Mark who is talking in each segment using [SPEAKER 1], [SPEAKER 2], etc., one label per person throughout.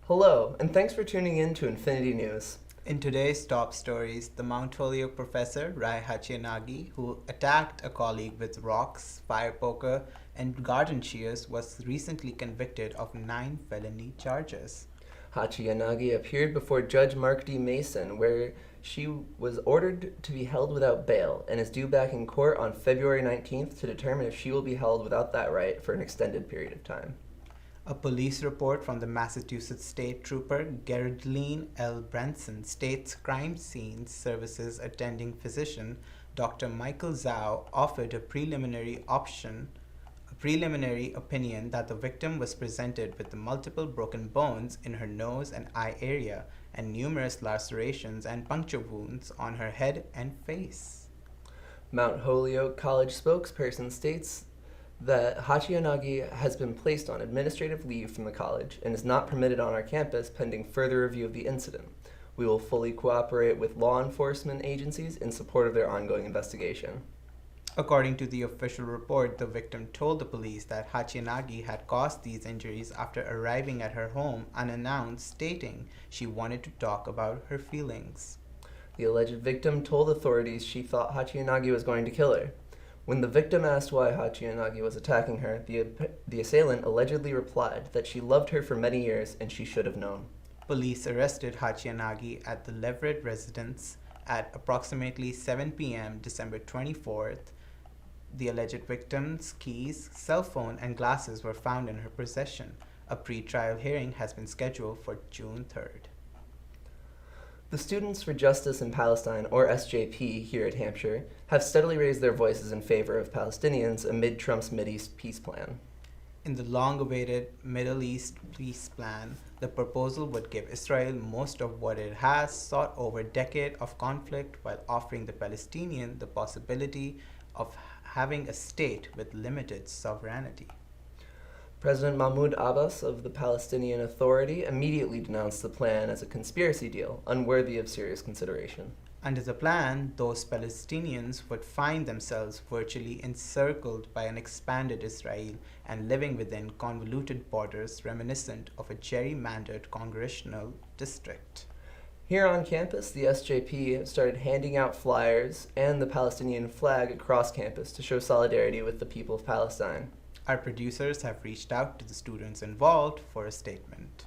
[SPEAKER 1] Hello, and thanks for tuning in to Infinity News.
[SPEAKER 2] In today's top stories, the Mount Holyoke professor Rai Hachinagi, who attacked a colleague with rocks, fire poker, and garden shears, was recently convicted of 9 felony charges.
[SPEAKER 1] Hachi Yanagi appeared before Judge Mark D. Mason, where she was ordered to be held without bail and is due back in court on February 19th to determine if she will be held without that right for an extended period of time.
[SPEAKER 2] A police report from the Massachusetts State Trooper Geraldine L. Branson states crime scene services attending physician Dr. Michael Zhao offered a preliminary opinion that the victim was presented with multiple broken bones in her nose and eye area and numerous lacerations and puncture wounds on her head and face.
[SPEAKER 1] Mount Holyoke College spokesperson states that Hachiyanagi has been placed on administrative leave from the college and is not permitted on our campus pending further review of the incident. We will fully cooperate with law enforcement agencies in support of their ongoing investigation.
[SPEAKER 2] According to the official report, the victim told the police that Hachiyanagi had caused these injuries after arriving at her home unannounced, stating she wanted to talk about her feelings.
[SPEAKER 1] The alleged victim told authorities she thought Hachiyanagi was going to kill her. When the victim asked why Hachiyanagi was attacking her, the assailant allegedly replied that she loved her for many years and she should have known.
[SPEAKER 2] Police arrested Hachiyanagi at the Leverett residence at approximately 7 p.m. December 24th. The alleged victim's keys, cell phone, and glasses were found in her possession. A pre-trial hearing has been scheduled for June 3rd.
[SPEAKER 1] The Students for Justice in Palestine, or SJP, here at Hampshire, have steadily raised their voices in favor of Palestinians amid Trump's Mideast peace plan.
[SPEAKER 2] In the long-awaited Middle East peace plan, the proposal would give Israel most of what it has sought over a decade of conflict while offering the Palestinians the possibility of having a state with limited sovereignty.
[SPEAKER 1] President Mahmoud Abbas of the Palestinian Authority immediately denounced the plan as a conspiracy deal, unworthy of serious consideration.
[SPEAKER 2] Under the plan, those Palestinians would find themselves virtually encircled by an expanded Israel and living within convoluted borders reminiscent of a gerrymandered congressional district.
[SPEAKER 1] Here on campus, the SJP started handing out flyers and the Palestinian flag across campus to show solidarity with the people of Palestine.
[SPEAKER 2] Our producers have reached out to the students involved for a statement.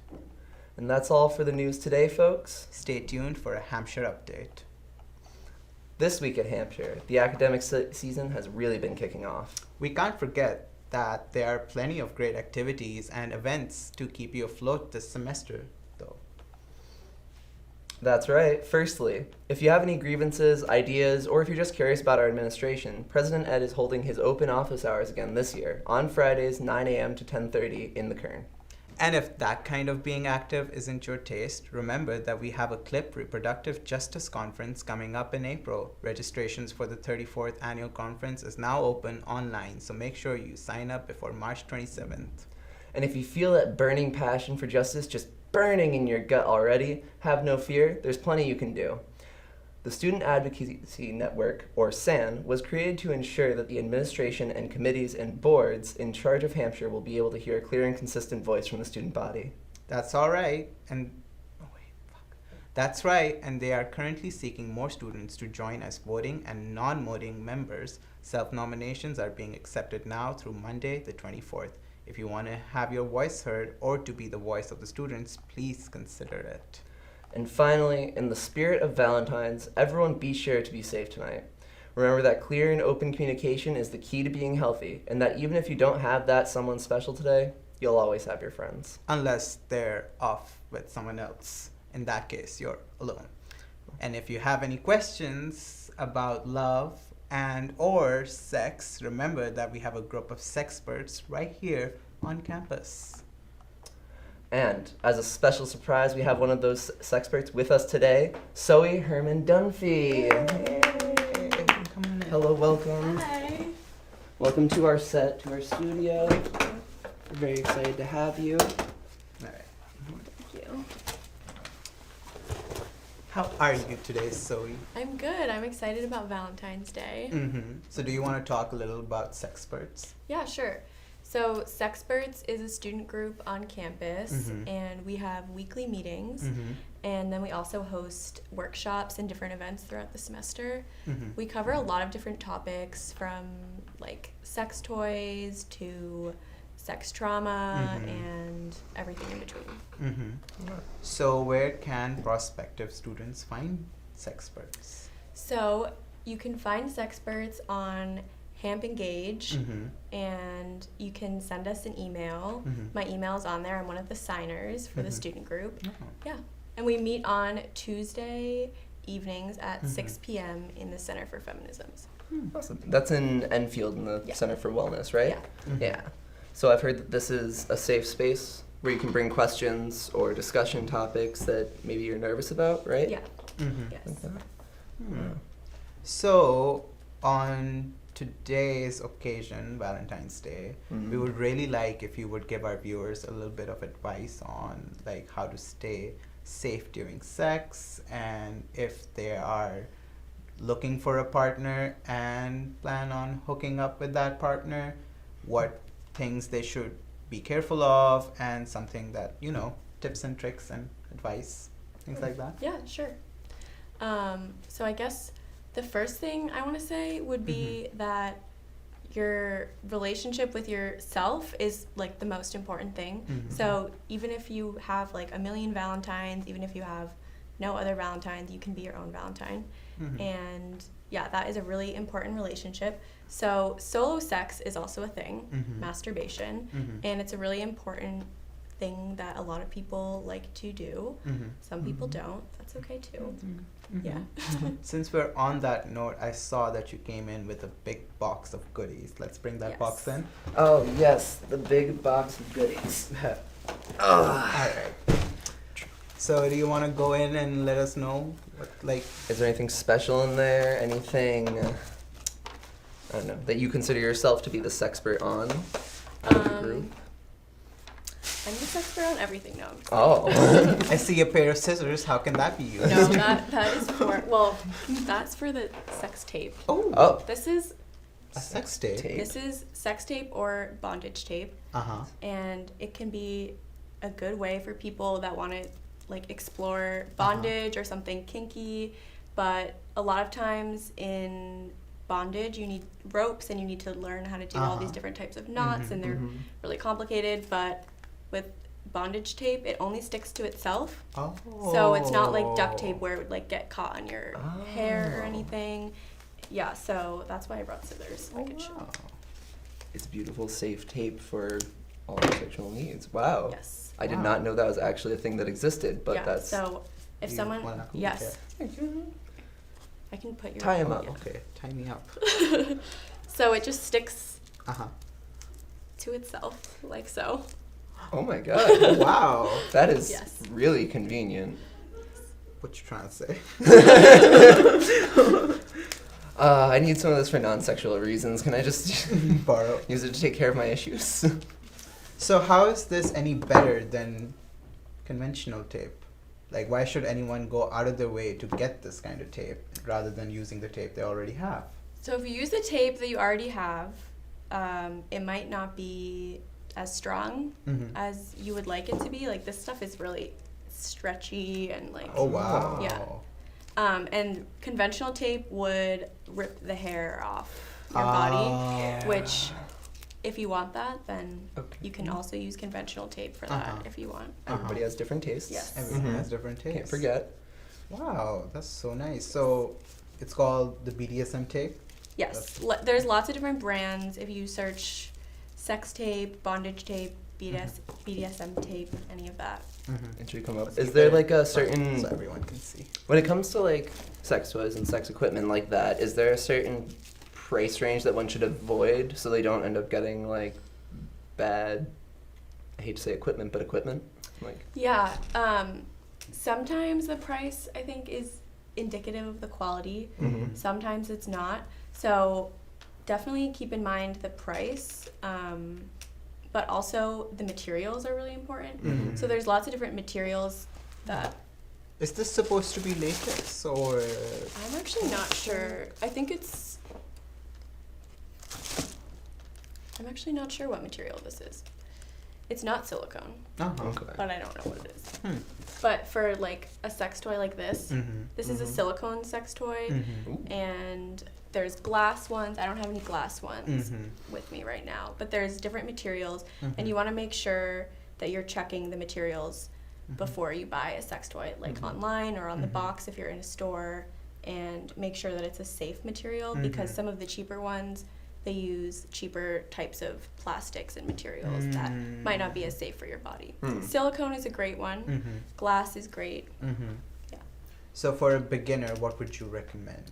[SPEAKER 1] And that's all for the news today, folks.
[SPEAKER 2] Stay tuned for a Hampshire update.
[SPEAKER 1] This week at Hampshire, the academic season has really been kicking off.
[SPEAKER 2] We can't forget that there are plenty of great activities and events to keep you afloat this semester, though.
[SPEAKER 1] That's right. Firstly, if you have any grievances, ideas, or if you're just curious about our administration, President Ed is holding his open office hours again this year, on Fridays, 9 a.m. to 10:30 in the Kern.
[SPEAKER 2] And if that kind of being active isn't your taste, remember that we have a CLIP Reproductive Justice Conference coming up in April. Registrations for the 34th Annual Conference is now open online, so make sure you sign up before March 27th.
[SPEAKER 1] And if you feel that burning passion for justice just burning in your gut already, have no fear, there's plenty you can do. The Student Advocacy Network, or SAN, was created to ensure that the administration and committees and boards in charge of Hampshire will be able to hear a clear and consistent voice from the student body.
[SPEAKER 2] That's right, and they are currently seeking more students to join as voting and non-voting members. Self-nominations are being accepted now through Monday, the 24th. If you want to have your voice heard or to be the voice of the students, please consider it.
[SPEAKER 1] And finally, in the spirit of Valentine's, everyone be sure to be safe tonight. Remember that clear and open communication is the key to being healthy, and that even if you don't have that someone special today, you'll always have your friends.
[SPEAKER 2] Unless they're off with someone else. In that case, you're alone. And if you have any questions about love and or sex, remember that we have a group of sexperts right here on campus.
[SPEAKER 1] And as a special surprise, we have one of those sexperts with us today, Zoe Herman Dunphy. Yay.
[SPEAKER 2] Come on in.
[SPEAKER 1] Hello, welcome.
[SPEAKER 3] Hi.
[SPEAKER 1] Welcome to our set, to our studio. We're very excited to have you.
[SPEAKER 2] All right.
[SPEAKER 3] Thank you.
[SPEAKER 2] How are you today, Zoe?
[SPEAKER 3] I'm good. I'm excited about Valentine's Day.
[SPEAKER 2] So do you want to talk a little about Sexperts?
[SPEAKER 3] Yeah, sure. So Sexperts is a student group on campus, and we have weekly meetings, and then we also host workshops and different events throughout the semester. We cover a lot of different topics, from like sex toys to sex trauma and everything in between.
[SPEAKER 2] So where can prospective students find Sexperts?
[SPEAKER 3] So you can find Sexperts on Hamp Engage, and you can send us an email. My email is on there. I'm one of the signers for the student group. Yeah. And we meet on Tuesday evenings at 6 p.m. in the Center for Feminisms.
[SPEAKER 1] Awesome. That's in Enfield in the
[SPEAKER 3] Yeah.
[SPEAKER 1] Center for Wellness, right?
[SPEAKER 3] Yeah.
[SPEAKER 1] Yeah. So I've heard that this is a safe space where you can bring questions or discussion topics that maybe you're nervous about, right?
[SPEAKER 3] Yeah. Yes.
[SPEAKER 1] Like that?
[SPEAKER 2] So on today's occasion, Valentine's Day, we would really like if you would give our viewers a little bit of advice on like how to stay safe during sex, and if they are looking for a partner and plan on hooking up with that partner, what things they should be careful of, and something that, you know, tips and tricks and advice, things like that.
[SPEAKER 3] Yeah, sure. So I guess the first thing I want to say would be that your relationship with yourself is like the most important thing. So even if you have like a million Valentines, even if you have no other Valentines, you can be your own Valentine. And yeah, that is a really important relationship. So solo sex is also a thing, masturbation, and it's a really important thing that a lot of people like to do. Some people don't. That's okay too. Yeah.
[SPEAKER 2] Since we're on that note, I saw that you came in with a big box of goodies. Let's bring that box
[SPEAKER 3] Yes.
[SPEAKER 2] in.
[SPEAKER 1] Oh, yes, the big box of goodies.
[SPEAKER 2] All right. So do you want to go in and let us know what, like,
[SPEAKER 1] Is there anything special in there? Anything, I don't know, that you consider yourself to be the sexpert on the group?
[SPEAKER 3] I'm the expert on everything now.
[SPEAKER 1] Oh.
[SPEAKER 2] I see a pair of scissors. How can that be used?
[SPEAKER 3] No, that is for, well, that's for the sex tape.
[SPEAKER 1] Oh.
[SPEAKER 3] This is
[SPEAKER 2] A sex tape.
[SPEAKER 3] This is sex tape or bondage tape,
[SPEAKER 2] Uh-huh.
[SPEAKER 3] and it can be a good way for people that want to like explore bondage or something kinky, but a lot of times in bondage you need ropes and you need to learn how to do all these different types of knots, and they're really complicated. But with bondage tape, it only sticks to itself.
[SPEAKER 2] Oh.
[SPEAKER 3] So it's not like duct tape where it would like get caught on your hair or anything. Yeah, so that's why I brought scissors. I could show.
[SPEAKER 2] Wow.
[SPEAKER 1] It's beautiful, safe tape for all your sexual needs. Wow.
[SPEAKER 3] Yes.
[SPEAKER 1] I did
[SPEAKER 2] Wow.
[SPEAKER 1] not know that was actually a thing that existed, but
[SPEAKER 3] Yeah,
[SPEAKER 1] that's...
[SPEAKER 3] so if
[SPEAKER 2] You
[SPEAKER 3] someone,
[SPEAKER 2] wanna-
[SPEAKER 3] yes, I can put your.
[SPEAKER 1] Tie 'em up.
[SPEAKER 3] yeah.
[SPEAKER 2] Okay, tie me up.
[SPEAKER 3] So it just sticks
[SPEAKER 2] Uh-huh.
[SPEAKER 3] to itself, like so.
[SPEAKER 1] Oh my god.
[SPEAKER 2] Wow.
[SPEAKER 1] That is
[SPEAKER 3] Yes.
[SPEAKER 1] really convenient.
[SPEAKER 2] What you trying to say?
[SPEAKER 1] I need some of this for non-sexual reasons. Can I just
[SPEAKER 2] Borrow.
[SPEAKER 1] use it to take care of my issues?
[SPEAKER 2] So how is this any better than conventional tape? Like, why should anyone go out of their way to get this kind of tape rather than using the tape they already have?
[SPEAKER 3] So if you use the tape that you already have, it might not be as strong as you would like it to be. Like, this stuff is really stretchy and like.
[SPEAKER 2] Oh, wow.
[SPEAKER 3] Yeah. And conventional tape would rip the hair off your body, which, if you want that, then you can also use conventional tape for that if you want.
[SPEAKER 1] Everybody has different tastes.
[SPEAKER 3] Yes.
[SPEAKER 2] Everyone has different tastes.
[SPEAKER 1] Can't forget.
[SPEAKER 2] Wow, that's so nice. So it's called the BDSM tape?
[SPEAKER 3] Yes, there's lots of different brands. If you search sex tape, bondage tape, BDSM tape, any of that.
[SPEAKER 1] It should come up. Is there like a certain...
[SPEAKER 2] So everyone can see.
[SPEAKER 1] When it comes to like sex toys and sex equipment like that, is there a certain price range that one should avoid so they don't end up getting like bad I hate to say equipment, but equipment. Like,
[SPEAKER 3] Yeah. Sometimes the price, I think, is indicative of the quality.
[SPEAKER 1] Mhm.
[SPEAKER 3] Sometimes it's not. So definitely keep in mind the price, but also the materials are really important.
[SPEAKER 1] Mhm.
[SPEAKER 3] So there's lots of different materials that
[SPEAKER 2] Is this supposed to be latex or?
[SPEAKER 3] I'm actually not sure. I'm actually not sure what material this is. It's not silicone,
[SPEAKER 1] okay.
[SPEAKER 3] but I don't know what it is.
[SPEAKER 2] Hmm.
[SPEAKER 3] But for like a sex toy like this,
[SPEAKER 2] Mm-hmm.
[SPEAKER 3] this is a
[SPEAKER 1] Mhm.
[SPEAKER 3] silicone sex toy,
[SPEAKER 2] Mm-hmm.
[SPEAKER 1] Ooh.
[SPEAKER 3] and there's glass ones. I don't have any glass ones
[SPEAKER 2] Mm-hmm.
[SPEAKER 3] with me right now, but there's different materials,
[SPEAKER 2] Mhm.
[SPEAKER 3] and you want to make sure that you're checking the materials
[SPEAKER 2] Mhm.
[SPEAKER 3] before you buy a sex toy, like
[SPEAKER 1] Mhm.
[SPEAKER 3] online or on the
[SPEAKER 2] Mhm.
[SPEAKER 3] box if you're in a store, and make sure that it's a safe material because
[SPEAKER 2] Mhm.
[SPEAKER 3] some of the cheaper ones, they use cheaper types of plastics and materials that might not be as safe for your body.
[SPEAKER 1] Mm.
[SPEAKER 3] Silicone is a great one.
[SPEAKER 2] Mm-hmm.
[SPEAKER 3] Glass is great.
[SPEAKER 2] Mm-hmm.
[SPEAKER 3] Yeah.
[SPEAKER 2] So for a beginner, what would you recommend?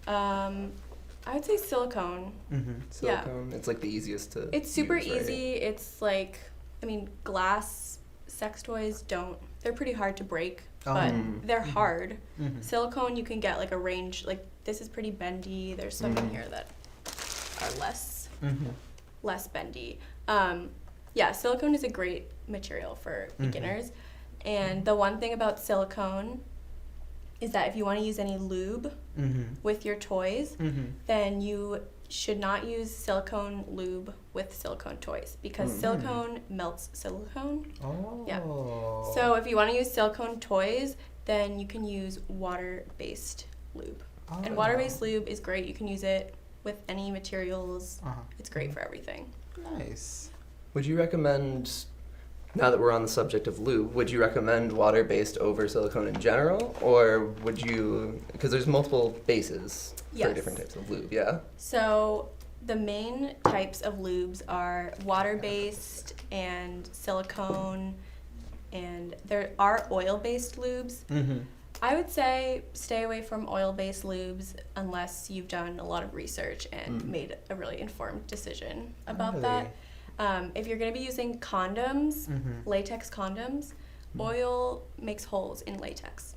[SPEAKER 3] I would say silicone.
[SPEAKER 2] Mm-hmm.
[SPEAKER 1] Silicone. It's like the easiest to.
[SPEAKER 3] It's super
[SPEAKER 1] use, right?
[SPEAKER 3] easy. It's like, I mean, glass sex toys they're pretty hard to break, but
[SPEAKER 1] Mm.
[SPEAKER 3] they're
[SPEAKER 2] Mhm.
[SPEAKER 3] hard.
[SPEAKER 2] Mm-hmm.
[SPEAKER 3] Silicone, you can get like a range, like this is pretty bendy. There's some in
[SPEAKER 1] Mhm.
[SPEAKER 3] here that are less
[SPEAKER 2] Mm-hmm.
[SPEAKER 3] bendy. Yeah, silicone is a great material for
[SPEAKER 2] Mhm.
[SPEAKER 3] beginners. And the one thing about silicone is that if you want to use any lube
[SPEAKER 2] Mm-hmm.
[SPEAKER 3] with your toys,
[SPEAKER 2] Mm-hmm.
[SPEAKER 3] then you should not use silicone lube with silicone toys because
[SPEAKER 1] Mhm.
[SPEAKER 3] silicone melts silicone.
[SPEAKER 2] Oh.
[SPEAKER 3] Yeah. So if you want to use silicone toys, then you can use water-based lube. And
[SPEAKER 2] Oh.
[SPEAKER 3] water-based lube is great. You can use it with any materials.
[SPEAKER 2] Uh-huh.
[SPEAKER 3] It's great for everything.
[SPEAKER 2] Nice.
[SPEAKER 1] Would you recommend, now that we're on the subject of lube, would you recommend water-based over silicone in general, or would you? Because there's multiple bases for
[SPEAKER 3] Yes.
[SPEAKER 1] different types of lube. Yeah.
[SPEAKER 3] So the main types of lubes are water-based and silicone, and there are oil-based lubes.
[SPEAKER 2] Mm-hmm.
[SPEAKER 3] I would say stay away from oil-based lubes unless you've done a lot of research and
[SPEAKER 1] Mm.
[SPEAKER 3] made a really informed decision about
[SPEAKER 2] Really?
[SPEAKER 3] that. If you're going to be using condoms,
[SPEAKER 2] Mm-hmm.
[SPEAKER 3] latex condoms,
[SPEAKER 2] Mm.
[SPEAKER 3] oil makes holes in latex.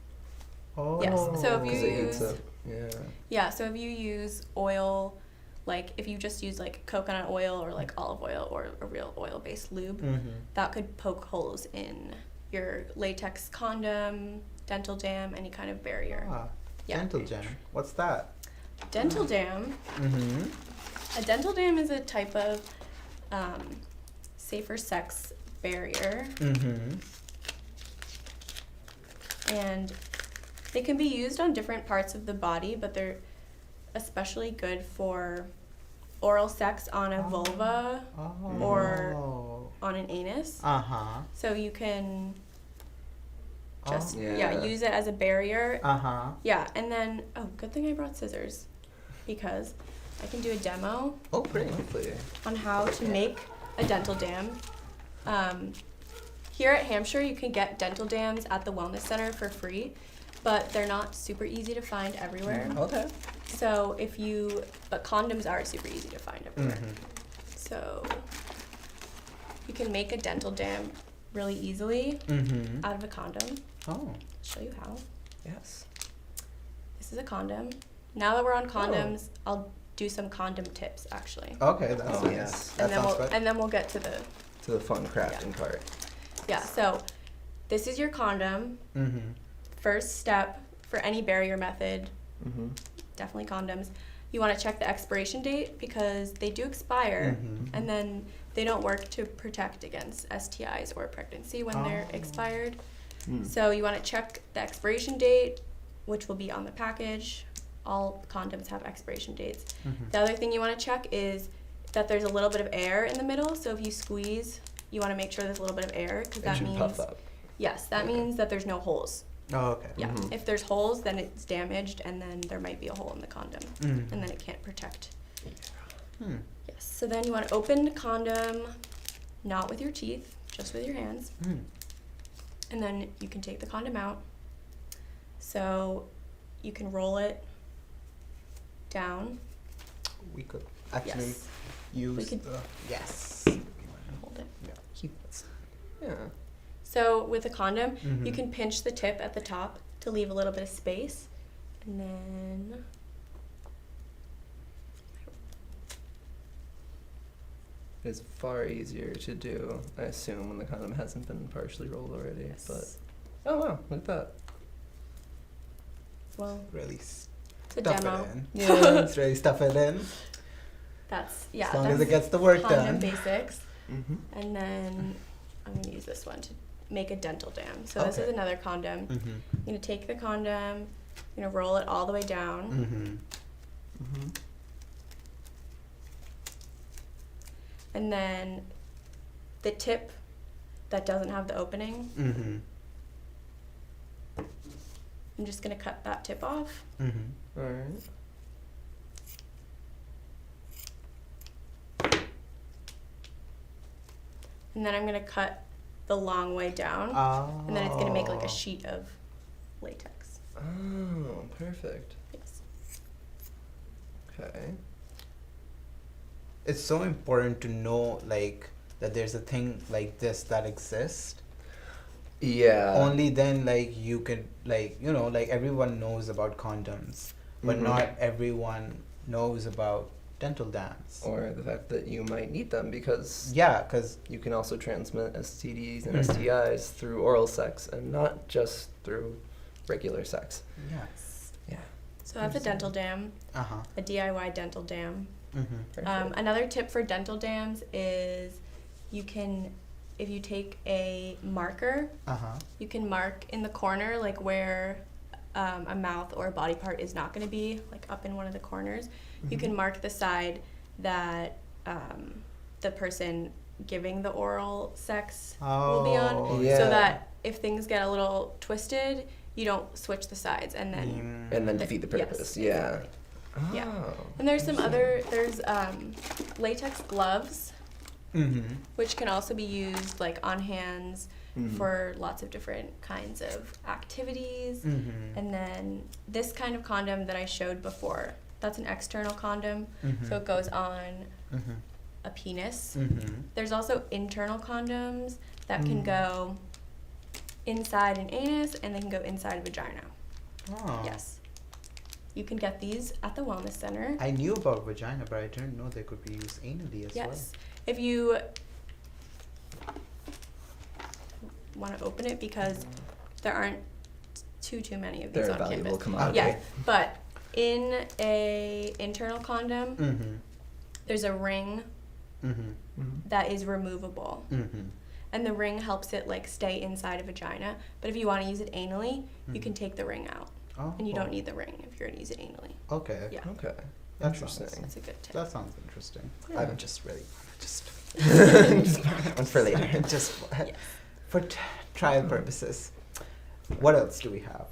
[SPEAKER 2] Oh.
[SPEAKER 3] Yes, so if you
[SPEAKER 1] 'Cause it heats
[SPEAKER 3] use-
[SPEAKER 1] up. Yeah.
[SPEAKER 3] Yeah, so if you use oil, like if you just use like coconut oil or like olive oil or a real oil-based lube,
[SPEAKER 2] Mm-hmm.
[SPEAKER 3] that could poke holes in your latex condom, dental dam, any kind of barrier.
[SPEAKER 2] Ah,
[SPEAKER 3] Yeah.
[SPEAKER 2] dental gem. What's that?
[SPEAKER 3] Dental dam,
[SPEAKER 2] Mm-hmm.
[SPEAKER 3] a dental dam is a type of safer sex barrier,
[SPEAKER 2] Mm-hmm.
[SPEAKER 3] and they can be used on different parts of the body, but they're especially good for oral sex on a vulva,
[SPEAKER 2] Oh.
[SPEAKER 3] Or- on an anus.
[SPEAKER 2] Uh-huh.
[SPEAKER 3] So you can just
[SPEAKER 2] Oh.
[SPEAKER 1] Yeah.
[SPEAKER 3] use it as a barrier.
[SPEAKER 2] Uh-huh.
[SPEAKER 3] Yeah, and then good thing I brought scissors because I can do a demo
[SPEAKER 2] Oh, great.
[SPEAKER 1] Hopefully.
[SPEAKER 3] on how to make a dental dam. Here at Hampshire, you can get dental dams at the Wellness Center for free, but they're not super easy to find everywhere.
[SPEAKER 2] Okay.
[SPEAKER 3] So but condoms are super easy to find everywhere.
[SPEAKER 2] Mm-hmm.
[SPEAKER 3] So you can make a dental dam really easily
[SPEAKER 2] Mm-hmm.
[SPEAKER 3] out of a condom.
[SPEAKER 2] Oh.
[SPEAKER 3] I'll show you how.
[SPEAKER 1] Yes.
[SPEAKER 3] This is a condom. Now that we're on condoms, I'll do some condom tips actually.
[SPEAKER 2] Okay, that's
[SPEAKER 1] Oh,
[SPEAKER 2] nice.
[SPEAKER 1] yes.
[SPEAKER 2] That sounds good.
[SPEAKER 3] And then we'll get to the
[SPEAKER 1] To the fun crafting part.
[SPEAKER 3] yeah. So this is your condom.
[SPEAKER 2] Mm-hmm.
[SPEAKER 3] First step for any barrier method,
[SPEAKER 1] Mm-hmm.
[SPEAKER 3] definitely condoms. You want to check the expiration date because they do expire,
[SPEAKER 2] Mhm.
[SPEAKER 3] and then they don't work to protect against STIs or pregnancy when they're
[SPEAKER 2] Oh.
[SPEAKER 3] expired.
[SPEAKER 1] Mm.
[SPEAKER 3] So you want to check the expiration date, which will be on the package. All condoms have expiration dates.
[SPEAKER 2] Mm-hmm.
[SPEAKER 3] The other thing you want to check is that there's a little bit of air in the middle. So if you squeeze, you want to make sure there's a little bit of air because
[SPEAKER 1] It
[SPEAKER 3] that
[SPEAKER 1] should
[SPEAKER 3] means
[SPEAKER 1] puff up.
[SPEAKER 3] yes, that
[SPEAKER 1] Okay.
[SPEAKER 3] means that there's no holes.
[SPEAKER 2] Oh, okay.
[SPEAKER 3] Yeah,
[SPEAKER 1] Mhm.
[SPEAKER 3] if there's holes, then it's damaged, and then there might be a hole in the condom,
[SPEAKER 2] Mm.
[SPEAKER 3] and then it can't protect.
[SPEAKER 2] Hmm.
[SPEAKER 3] Yes. So then you want to open the condom, not with your teeth, just with your hands,
[SPEAKER 2] Hmm.
[SPEAKER 3] and then you can take the condom out. So you can roll it down.
[SPEAKER 2] We could actually
[SPEAKER 3] Yes.
[SPEAKER 2] use
[SPEAKER 3] We could-
[SPEAKER 2] the yes.
[SPEAKER 3] Hold it.
[SPEAKER 2] Yeah.
[SPEAKER 1] keep. Yeah.
[SPEAKER 3] So with a condom,
[SPEAKER 2] Mhm.
[SPEAKER 3] you can pinch the tip at the top to leave a little bit of space, and then
[SPEAKER 1] It's far easier to do, I assume, when the condom hasn't been partially rolled already.
[SPEAKER 3] yes.
[SPEAKER 1] But oh wow, look at that.
[SPEAKER 3] Well,
[SPEAKER 2] Really
[SPEAKER 3] it's a
[SPEAKER 2] stuff
[SPEAKER 3] demo.
[SPEAKER 2] it in.
[SPEAKER 1] Yeah.
[SPEAKER 2] It's really stuff it in.
[SPEAKER 3] That's yeah.
[SPEAKER 2] As long
[SPEAKER 3] that's
[SPEAKER 2] as it gets the work
[SPEAKER 3] condom
[SPEAKER 2] done.
[SPEAKER 3] basics,
[SPEAKER 1] Mm-hmm.
[SPEAKER 3] and then I'm gonna use this one to make a dental dam. So this is
[SPEAKER 2] Okay.
[SPEAKER 3] another condom.
[SPEAKER 2] Mm-hmm.
[SPEAKER 3] I'm gonna take the condom, I'm gonna roll it all the way down,
[SPEAKER 2] Mm-hmm.
[SPEAKER 1] Mm-hmm.
[SPEAKER 3] and then the tip that doesn't have the opening,
[SPEAKER 2] Mm-hmm.
[SPEAKER 3] I'm just gonna cut that tip off.
[SPEAKER 2] Mm-hmm.
[SPEAKER 1] All right.
[SPEAKER 3] And then I'm gonna cut the long way down,
[SPEAKER 2] Oh.
[SPEAKER 3] and then it's gonna make like a sheet of latex.
[SPEAKER 1] Oh, perfect.
[SPEAKER 3] Yes.
[SPEAKER 1] Okay.
[SPEAKER 2] It's so important to know like that there's a thing like this that exists.
[SPEAKER 1] Yeah.
[SPEAKER 2] Only then like you can like like everyone knows about condoms, but
[SPEAKER 1] Mhm.
[SPEAKER 2] not everyone knows about dental dams.
[SPEAKER 1] Or the fact that you might need them because
[SPEAKER 2] Yeah, because
[SPEAKER 1] you can also transmit STDs and
[SPEAKER 2] Mhm.
[SPEAKER 1] STIs through oral sex and not just through regular sex.
[SPEAKER 2] yes.
[SPEAKER 1] Yeah.
[SPEAKER 3] So I have a dental dam,
[SPEAKER 2] Uh-huh.
[SPEAKER 3] a DIY dental dam.
[SPEAKER 2] Mm-hmm.
[SPEAKER 1] Perfect.
[SPEAKER 3] Another tip for dental dams is you can, if you take a marker,
[SPEAKER 2] Uh-huh.
[SPEAKER 3] you can mark in the corner like where a mouth or a body part is not going to be, like up in one of the corners. You
[SPEAKER 1] Mhm.
[SPEAKER 3] can mark the side that the person giving the oral sex will be on,
[SPEAKER 2] Oh,
[SPEAKER 1] Yeah.
[SPEAKER 3] so that if things get a little twisted, you don't switch the sides and then.
[SPEAKER 1] And then
[SPEAKER 3] the-
[SPEAKER 1] defeat the
[SPEAKER 3] yes,
[SPEAKER 1] purpose. Yeah.
[SPEAKER 3] exactly. Yeah.
[SPEAKER 1] Oh.
[SPEAKER 3] And there's some
[SPEAKER 1] interesting.
[SPEAKER 3] there's latex gloves,
[SPEAKER 2] Mm-hmm.
[SPEAKER 3] which can also be used like on hands
[SPEAKER 1] Mhm.
[SPEAKER 3] for lots of different kinds of activities.
[SPEAKER 2] Mm-hmm.
[SPEAKER 3] And then this kind of condom that I showed before, that's an external condom, so it goes on
[SPEAKER 2] Mm-hmm.
[SPEAKER 3] a penis.
[SPEAKER 2] Mm-hmm.
[SPEAKER 3] There's also internal condoms that can
[SPEAKER 1] Mm.
[SPEAKER 3] go inside an anus and they can go inside a vagina.
[SPEAKER 2] Oh.
[SPEAKER 3] Yes. You can get these at the wellness center.
[SPEAKER 2] I knew about vagina, but I didn't know they could be used anally as
[SPEAKER 3] Yes. If you want to open it, because there aren't too many of these
[SPEAKER 1] They're a
[SPEAKER 3] on
[SPEAKER 1] valuable
[SPEAKER 3] campus.
[SPEAKER 1] commodity.
[SPEAKER 3] Yeah, but in a internal condom,
[SPEAKER 2] well. Mm-hmm.
[SPEAKER 3] there's a ring
[SPEAKER 2] Mm-hmm.
[SPEAKER 1] Mhm.
[SPEAKER 3] that is removable,
[SPEAKER 2] Mm-hmm.
[SPEAKER 3] and the ring helps it like stay inside a vagina. But if you want to use it anally, you
[SPEAKER 2] Mhm.
[SPEAKER 3] can take the ring out,
[SPEAKER 2] Oh.
[SPEAKER 3] and you don't need the ring if you're going to use it anally.
[SPEAKER 2] Okay.
[SPEAKER 3] Yeah,
[SPEAKER 1] Okay.
[SPEAKER 2] That
[SPEAKER 1] Interesting.
[SPEAKER 3] that's a good tip.
[SPEAKER 2] That sounds interesting.
[SPEAKER 1] Yeah.
[SPEAKER 2] I'm just really just
[SPEAKER 1] One for later.
[SPEAKER 2] just
[SPEAKER 3] Yes.
[SPEAKER 2] for trial purposes. What else do we have?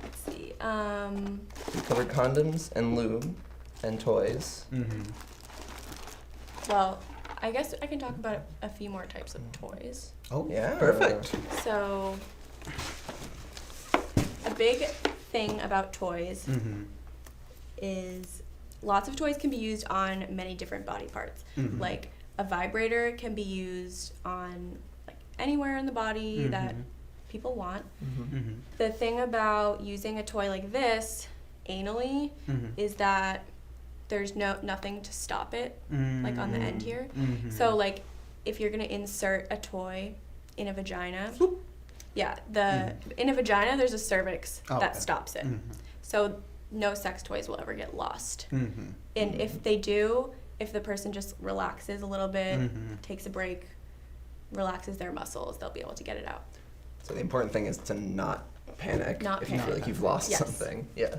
[SPEAKER 3] Let's see.
[SPEAKER 1] We covered condoms and lube and toys.
[SPEAKER 2] Mm-hmm.
[SPEAKER 3] Well, I guess I can talk about a few more types of toys.
[SPEAKER 2] Oh,
[SPEAKER 1] Yeah.
[SPEAKER 2] perfect.
[SPEAKER 3] So, a big thing about toys
[SPEAKER 2] Mm-hmm.
[SPEAKER 3] is lots of toys can be used on many different body parts.
[SPEAKER 2] Mhm.
[SPEAKER 3] Like a vibrator can be used on like anywhere in the body that
[SPEAKER 2] Mhm.
[SPEAKER 3] people want.
[SPEAKER 1] Mm-hmm.
[SPEAKER 2] Mm-hmm.
[SPEAKER 3] The thing about using a toy like this anally is that there's nothing to stop it, like on the end here.
[SPEAKER 2] Mm-hmm.
[SPEAKER 3] So like if you're gonna insert a toy in a vagina, yeah, in a vagina there's a cervix
[SPEAKER 2] Oh,
[SPEAKER 3] that
[SPEAKER 2] okay.
[SPEAKER 3] stops it.
[SPEAKER 2] Mm-hmm.
[SPEAKER 3] So no sex toys will ever get lost.
[SPEAKER 2] Mm-hmm.
[SPEAKER 3] And if they do, if the person just relaxes a little bit,
[SPEAKER 2] Mhm.
[SPEAKER 3] takes a break, relaxes their muscles, they'll be able to get it out.
[SPEAKER 1] So the important thing is to not panic
[SPEAKER 3] Not
[SPEAKER 1] if you feel
[SPEAKER 3] panic.
[SPEAKER 1] like you've lost
[SPEAKER 3] Yes.
[SPEAKER 1] something. Yeah.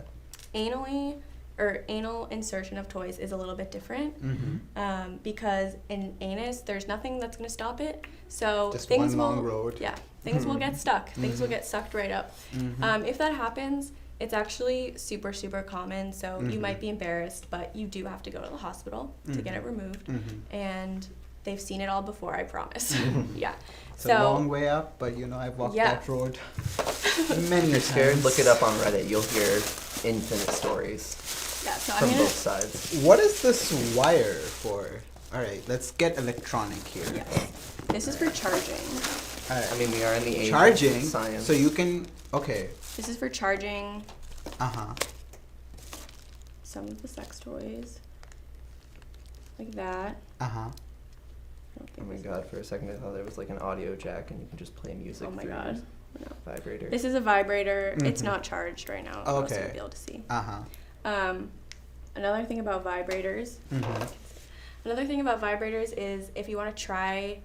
[SPEAKER 3] Anal insertion of toys is a little bit different.
[SPEAKER 2] Mm-hmm.
[SPEAKER 3] Because in anus, there's nothing that's going to stop it. So
[SPEAKER 2] Just
[SPEAKER 3] things
[SPEAKER 2] one long
[SPEAKER 3] will,
[SPEAKER 2] road.
[SPEAKER 3] yeah, things will get stuck. Things will
[SPEAKER 2] Mhm.
[SPEAKER 3] get sucked right up.
[SPEAKER 2] Mm-hmm.
[SPEAKER 3] If that happens, it's actually super, super common. So you
[SPEAKER 2] Mhm.
[SPEAKER 3] might be embarrassed, but you do have to go to the hospital to get it
[SPEAKER 2] Mhm.
[SPEAKER 3] removed.
[SPEAKER 2] Mm-hmm.
[SPEAKER 3] And they've seen it all before, I promise.
[SPEAKER 1] Mhm.
[SPEAKER 3] Yeah.
[SPEAKER 2] It's a long way up, but I've walked
[SPEAKER 3] Yeah.
[SPEAKER 2] that road many
[SPEAKER 1] If you're
[SPEAKER 2] a
[SPEAKER 1] scared,
[SPEAKER 2] times.
[SPEAKER 1] look it up on Reddit. You'll hear infinite stories
[SPEAKER 3] Yeah, so
[SPEAKER 1] from
[SPEAKER 3] I'm gonna
[SPEAKER 1] both sides.
[SPEAKER 2] What is this wire for? All right, let's get electronic here.
[SPEAKER 3] Yes. This is for charging.
[SPEAKER 2] All right.
[SPEAKER 1] I mean, we are in the age
[SPEAKER 2] Charging.
[SPEAKER 1] of science.
[SPEAKER 2] So you can. Okay.
[SPEAKER 3] This is for charging
[SPEAKER 2] Uh-huh.
[SPEAKER 3] some of the sex toys. Like that.
[SPEAKER 2] Uh-huh.
[SPEAKER 3] I don't
[SPEAKER 1] Oh
[SPEAKER 3] think
[SPEAKER 1] my
[SPEAKER 3] this-
[SPEAKER 1] god, for a second I thought there was like an audio jack and you can just play music
[SPEAKER 3] Oh my
[SPEAKER 1] through
[SPEAKER 3] god.
[SPEAKER 1] your
[SPEAKER 3] No.
[SPEAKER 1] vibrator.
[SPEAKER 3] This is a vibrator. It's
[SPEAKER 2] Mhm.
[SPEAKER 3] not charged right now.
[SPEAKER 2] Oh,
[SPEAKER 3] Most of you
[SPEAKER 2] okay.
[SPEAKER 3] will be able to see.
[SPEAKER 2] Uh-huh.
[SPEAKER 3] Another thing about vibrators.
[SPEAKER 2] Mm-hmm.
[SPEAKER 3] Another thing about vibrators is if you want to try,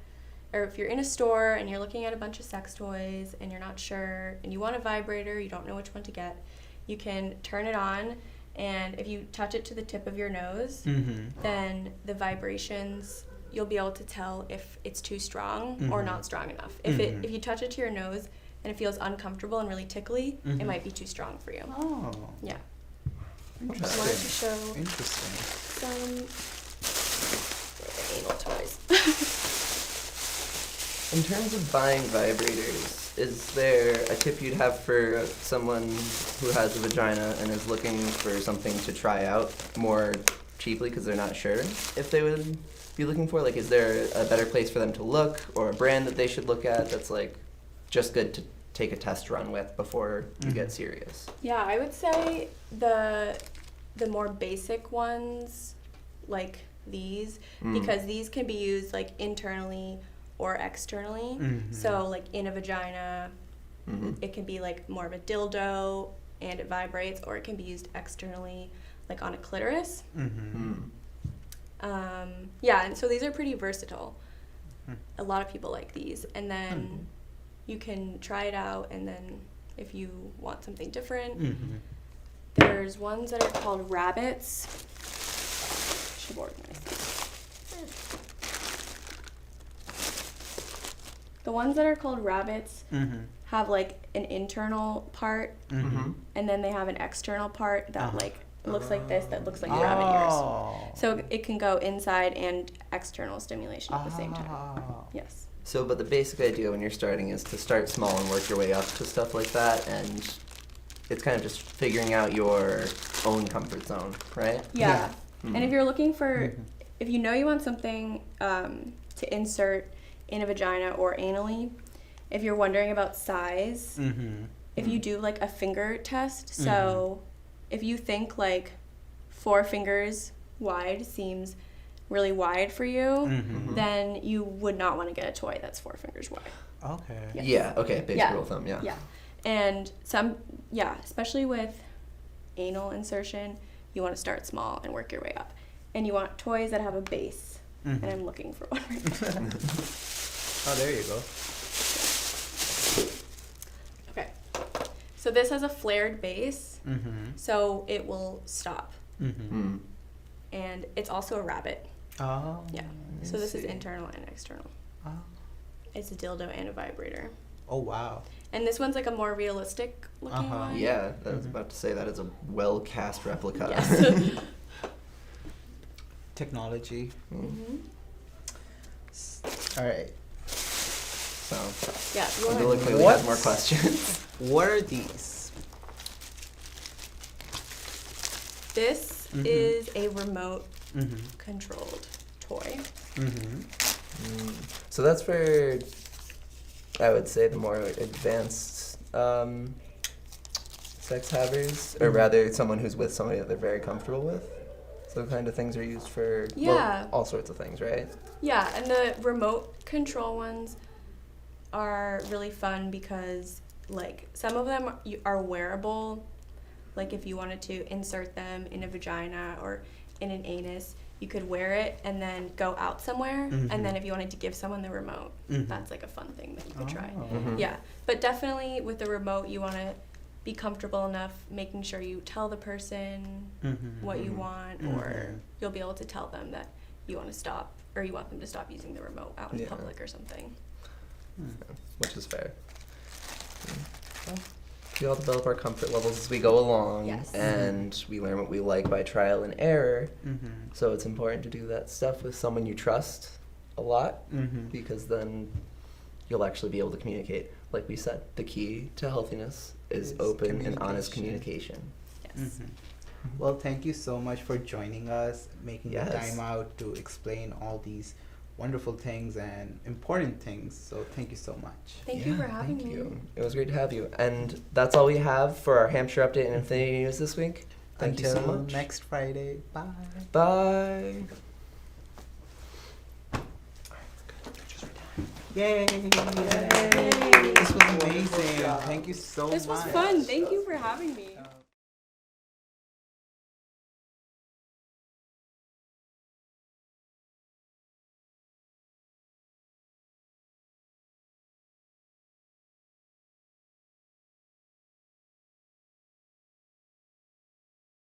[SPEAKER 3] or if you're in a store and you're looking at a bunch of sex toys and you're not sure and you want a vibrator, you don't know which one to get, you can turn it on, and if you touch it to the tip of your nose,
[SPEAKER 2] Mm-hmm.
[SPEAKER 3] then the vibrations, you'll be able to tell if it's too strong or
[SPEAKER 2] Mhm.
[SPEAKER 3] not strong enough. If
[SPEAKER 2] Mhm.
[SPEAKER 3] if you touch it to your nose and it feels uncomfortable and really tickly,
[SPEAKER 2] Mhm.
[SPEAKER 3] it might be too strong for you.
[SPEAKER 2] Oh.
[SPEAKER 3] Yeah. I wanted to
[SPEAKER 2] Interesting.
[SPEAKER 3] show
[SPEAKER 2] Interesting.
[SPEAKER 3] some anal toys.
[SPEAKER 1] In terms of buying vibrators, is there a tip you'd have for someone who has a vagina and is looking for something to try out more cheaply because they're not sure if they would be looking for? Like, is there a better place for them to look or a brand that they should look at that's like just good to take a test run with before you get serious?
[SPEAKER 3] Yeah, I would say the more basic ones, like these, because these can be used like internally or externally.
[SPEAKER 2] Mhm.
[SPEAKER 3] So like in a vagina, it can be like more of a dildo and it vibrates, or it can be used externally, like on a clitoris.
[SPEAKER 2] Mm-hmm.
[SPEAKER 3] Yeah, and so these are pretty versatile. A lot of people like these, and then you can try it out, and then if you want something different,
[SPEAKER 2] Mm-hmm.
[SPEAKER 3] there's ones that are called rabbits. Should organize these. The ones that are called rabbits
[SPEAKER 2] Mm-hmm.
[SPEAKER 3] have like an internal part,
[SPEAKER 2] Mm-hmm.
[SPEAKER 3] and then they have an external part that
[SPEAKER 2] Uh-huh.
[SPEAKER 3] like looks like this, that looks like rabbit ears.
[SPEAKER 2] Oh.
[SPEAKER 3] So it can go inside and external stimulation at the same time.
[SPEAKER 2] Oh.
[SPEAKER 3] Yes.
[SPEAKER 1] So, but the basic idea when you're starting is to start small and work your way up to stuff like that, and it's kind of just figuring out your own comfort zone, right?
[SPEAKER 3] Yeah.
[SPEAKER 1] Mhm.
[SPEAKER 3] And if you're looking for,
[SPEAKER 2] Mhm.
[SPEAKER 3] if you know you want something to insert in a vagina or anally, if you're wondering about size,
[SPEAKER 2] Mm-hmm.
[SPEAKER 3] if you do like a finger test, so if you think like 4 fingers wide seems really wide for you,
[SPEAKER 2] Mm-hmm.
[SPEAKER 3] then you would not want to get a toy that's 4 fingers wide.
[SPEAKER 2] Okay.
[SPEAKER 3] Yes.
[SPEAKER 1] Yeah, okay, basic
[SPEAKER 3] Yeah.
[SPEAKER 1] rule of thumb, yeah.
[SPEAKER 3] Yeah. And especially with anal insertion, you want to start small and work your way up. And you want toys that have a base.
[SPEAKER 2] Mhm.
[SPEAKER 3] And I'm looking for one right now.
[SPEAKER 2] Oh, there you go.
[SPEAKER 3] Okay. So this has a flared base,
[SPEAKER 2] Mm-hmm.
[SPEAKER 3] so it will stop.
[SPEAKER 2] Mm-hmm.
[SPEAKER 1] Mm.
[SPEAKER 3] And it's also a rabbit.
[SPEAKER 2] Oh.
[SPEAKER 3] Yeah.
[SPEAKER 1] I
[SPEAKER 3] So this is
[SPEAKER 1] see.
[SPEAKER 3] internal and external.
[SPEAKER 2] Oh.
[SPEAKER 3] It's a dildo and a vibrator.
[SPEAKER 2] Oh, wow.
[SPEAKER 3] And this one's like a more realistic looking
[SPEAKER 2] Uh-huh.
[SPEAKER 3] one.
[SPEAKER 1] Yeah, I was about to say that is a well-cast replica.
[SPEAKER 3] Yes.
[SPEAKER 2] Technology.
[SPEAKER 3] Mhm.
[SPEAKER 2] All right.
[SPEAKER 1] So,
[SPEAKER 3] Yeah. You wanna-
[SPEAKER 1] Angela clearly
[SPEAKER 2] What?
[SPEAKER 1] has more questions.
[SPEAKER 2] What are these?
[SPEAKER 3] This
[SPEAKER 2] Mhm.
[SPEAKER 3] is a remote
[SPEAKER 2] Mm-hmm.
[SPEAKER 3] controlled toy.
[SPEAKER 2] Mm-hmm.
[SPEAKER 1] So that's for, I would say, the more advanced sex havers, or
[SPEAKER 2] Mhm.
[SPEAKER 1] rather someone who's with somebody that they're very comfortable with. So kind of things are used for
[SPEAKER 3] Yeah.
[SPEAKER 1] all sorts of things, right?
[SPEAKER 3] Yeah, and the remote control ones are really fun because, like, some of them are wearable. Like, if you wanted to insert them in a vagina or in an anus, you could wear it and then go out somewhere.
[SPEAKER 2] Mhm.
[SPEAKER 3] And then if you wanted to give someone the remote,
[SPEAKER 2] Mhm.
[SPEAKER 3] that's like a fun thing that you could try.
[SPEAKER 2] Oh.
[SPEAKER 1] Mhm.
[SPEAKER 3] Yeah, but definitely with the remote, you want to be comfortable enough making sure you tell the person
[SPEAKER 2] Mm-hmm.
[SPEAKER 3] what you
[SPEAKER 1] Mhm.
[SPEAKER 3] want, or
[SPEAKER 2] Mhm.
[SPEAKER 3] you'll be able to tell them that you want to stop, or you want them to stop using the remote out in
[SPEAKER 1] Yeah.
[SPEAKER 3] public or something.
[SPEAKER 1] Which is fair. Well, we all develop our comfort levels as we go along,
[SPEAKER 3] Yes.
[SPEAKER 1] and we learn what we like by trial and error.
[SPEAKER 2] Mm-hmm.
[SPEAKER 1] So it's important to do that stuff with someone you trust a lot,
[SPEAKER 2] Mm-hmm.
[SPEAKER 1] because then you'll actually be able to communicate. Like we said, the key to healthiness is
[SPEAKER 2] Is
[SPEAKER 1] open and honest
[SPEAKER 2] communication.
[SPEAKER 1] communication.
[SPEAKER 3] Yes.
[SPEAKER 2] Mm-hmm. Well, thank you so much for joining us, making the
[SPEAKER 1] Yes.
[SPEAKER 2] time out to explain all these wonderful things and important things. So thank you so much.
[SPEAKER 3] Thank you for
[SPEAKER 1] Yeah,
[SPEAKER 3] having
[SPEAKER 1] thank
[SPEAKER 3] me.
[SPEAKER 1] you. It was great to have you. And that's all we have for our Hampshire Update and Infinity News this week. Thank you so
[SPEAKER 2] Until
[SPEAKER 1] much.
[SPEAKER 2] next Friday. Bye.
[SPEAKER 1] Bye.
[SPEAKER 2] Yay!
[SPEAKER 3] Yay.
[SPEAKER 2] This was amazing. Thank you so much.
[SPEAKER 3] This was fun. Thank you for having me.